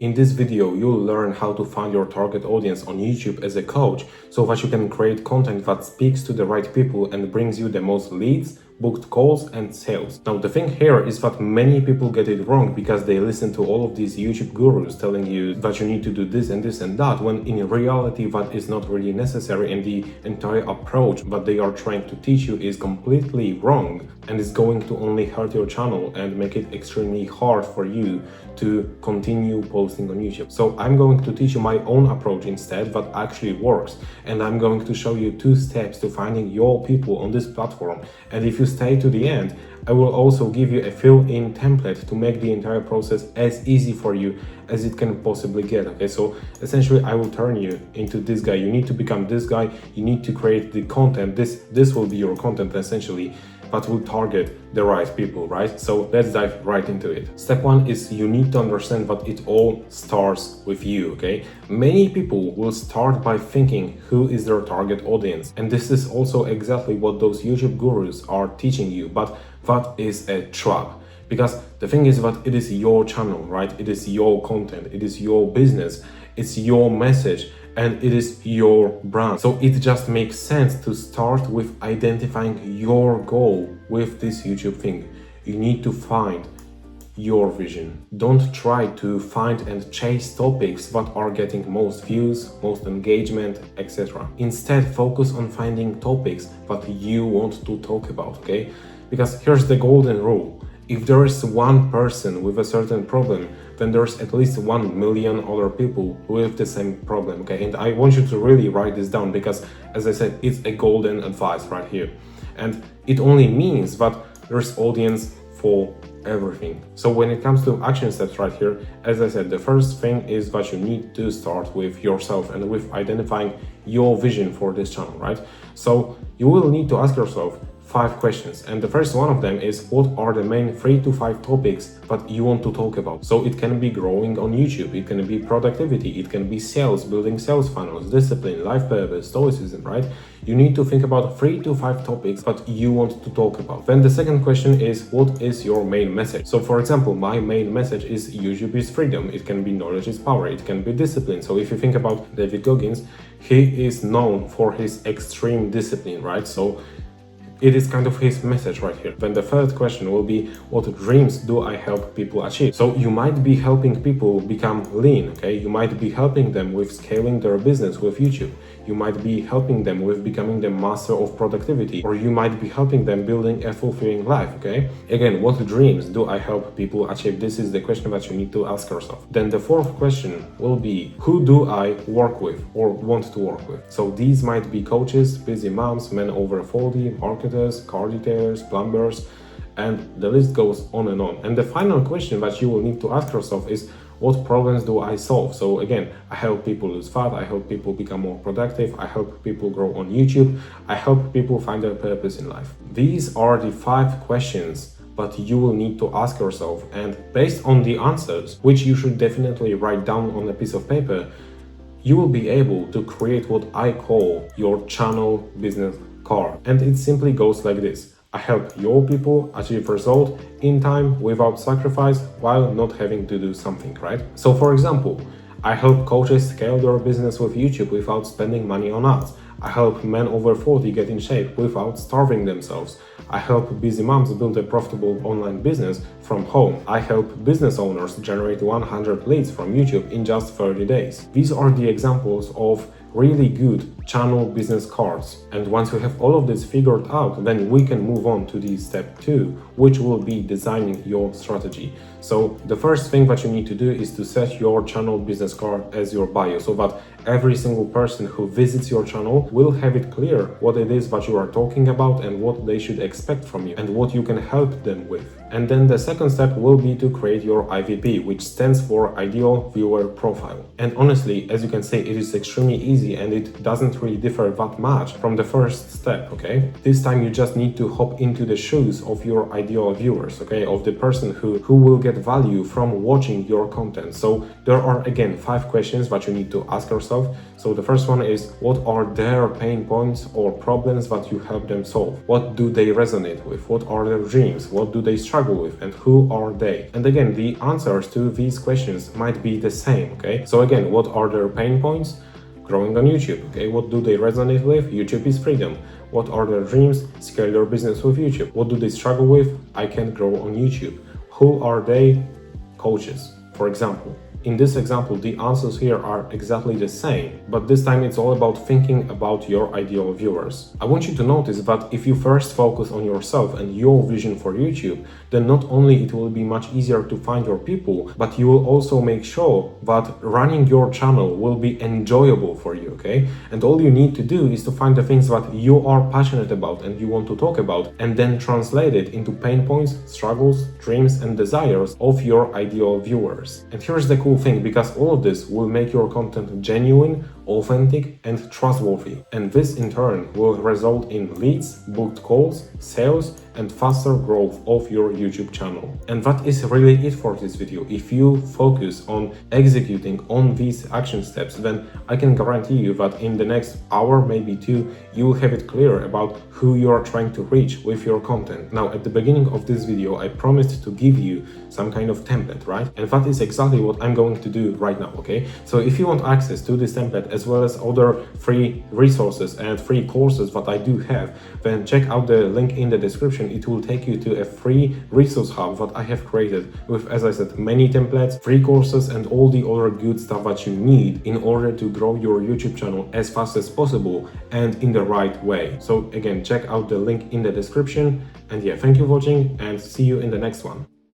In this video, you'll learn how to find your target audience on YouTube as a coach so that you can create content that speaks to the right people and brings you the most leads, booked calls and sales. Now the thing here is that many people get it wrong because they listen to all of these YouTube gurus telling you that you need to do this and this and that, when in reality that is not really necessary, and the entire approach that they are trying to teach you is completely wrong and is going to only hurt your channel and make it extremely hard for you to continue posting on YouTube. So I'm going to teach you my own approach instead that actually works, and I'm going to show you 2 steps to finding your people on this platform. And if you stay to the end, I will also give you a fill-in template to make the entire process as easy for you as it can possibly get. Okay, so essentially I will turn you into this guy. You need to become this guy. You need to create the content. This will be your content essentially, but will target the right people, right? So let's dive right into it. Step 1 is you need to understand that it all starts with you, okay? Many people will start by thinking who is their target audience. And this is also exactly what those YouTube gurus are teaching you, but that is a trap. Because the thing is that it is your channel, right? It is your content, it is your business, it's your message, and it is your brand. So it just makes sense to start with identifying your goal with this YouTube thing. You need to find your vision. Don't try to find and chase topics that are getting most views, most engagement, etc. Instead, focus on finding topics that you want to talk about, okay? Because here's the golden rule. If there is one person with a certain problem, then there's at least 1 million other people with the same problem, okay? And I want you to really write this down because, as I said, it's a golden advice right here. And it only means that there's audience for everything. So when it comes to action steps right here, as I said, the first thing is that you need to start with yourself and with identifying your vision for this channel, right? So you will need to ask yourself 5 questions, and the first one of them is, what are the main 3 to 5 topics that you want to talk about? So it can be growing on YouTube, it can be productivity, it can be sales, building sales funnels, discipline, life purpose, stoicism, right? You need to think about 3 to 5 topics that you want to talk about. Then the second question is, what is your main message? So for example, my main message is YouTube is freedom. It can be knowledge is power, it can be discipline. So if you think about David Goggins, he is known for his extreme discipline, right? So it is kind of his message right here. Then the third question will be, what dreams do I help people achieve? So you might be helping people become lean, okay? You might be helping them with scaling their business with YouTube. You might be helping them with becoming the master of productivity, or you might be helping them building a fulfilling life, okay? Again, what dreams do I help people achieve? This is the question that you need to ask yourself. Then the fourth question will be, who do I work with or want to work with? So these might be coaches, busy moms, men over 40, marketers, car detailers, plumbers, and the list goes on and on. And the final question that you will need to ask yourself is, what problems do I solve? So again, I help people lose fat, I help people become more productive, I help people grow on YouTube, I help people find their purpose in life. These are the 5 questions that you will need to ask yourself, and based on the answers, which you should definitely write down on a piece of paper, you will be able to create what I call your channel business card. And it simply goes like this. I help your people achieve results in time without sacrifice while not having to do something, right? So for example, I help coaches scale their business with YouTube without spending money on ads. I help men over 40 get in shape without starving themselves. I help busy moms build a profitable online business from home. I help business owners generate 100 leads from YouTube in just 30 days. These are the examples of really good channel business cards. And once you have all of this figured out, then we can move on to the step 2, which will be designing your strategy. So the first thing that you need to do is to set your channel business card as your bio, so that every single person who visits your channel will have it clear what it is that you are talking about and what they should expect from you and what you can help them with. And then the second step will be to create your IVP, which stands for Ideal Viewer Profile. And honestly, as you can see, it is extremely easy and it doesn't don't really differ that much from the first step, okay? This time you just need to hop into the shoes of your ideal viewers, okay? Of the person who will get value from watching your content. So there are again 5 questions that you need to ask yourself. So the first one is, what are their pain points or problems that you help them solve? What do they resonate with? What are their dreams? What do they struggle with? And who are they? And again, the answers to these questions might be the same, okay? So again, what are their pain points? Growing on YouTube, okay? What do they resonate with? YouTube is freedom. What are their dreams? Scale their business with YouTube. What do they struggle with? I can grow on YouTube. Who are they? Coaches, for example. In this example, the answers here are exactly the same, but this time it's all about thinking about your ideal viewers. I want you to notice that if you first focus on yourself and your vision for YouTube, then not only it will be much easier to find your people, but you will also make sure that running your channel will be enjoyable for you, okay? And all you need to do is to find the things that you are passionate about and you want to talk about, and then translate it into pain points, struggles, dreams, and desires of your ideal viewers. And here's the cool thing, because all of this will make your content genuine, authentic, and trustworthy. And this in turn will result in leads, booked calls, sales, and faster growth of your YouTube channel. And that is really it for this video. If you focus on executing on these action steps, then I can guarantee you that in the next hour, maybe 2, you will have it clear about who you are trying to reach with your content. Now, at the beginning of this video, I promised to give you some kind of template, right? And that is exactly what I'm going to do right now, okay? So if you want access to this template as well as other free resources and free courses that I do have, then check out the link in the description. It will take you to a free resource hub that I have created with, as I said, many templates, free courses, and all the other good stuff that you need in order to grow your YouTube channel as fast as possible and in the right way. So again, check out the link in the description. And yeah, thank you for watching and see you in the next one.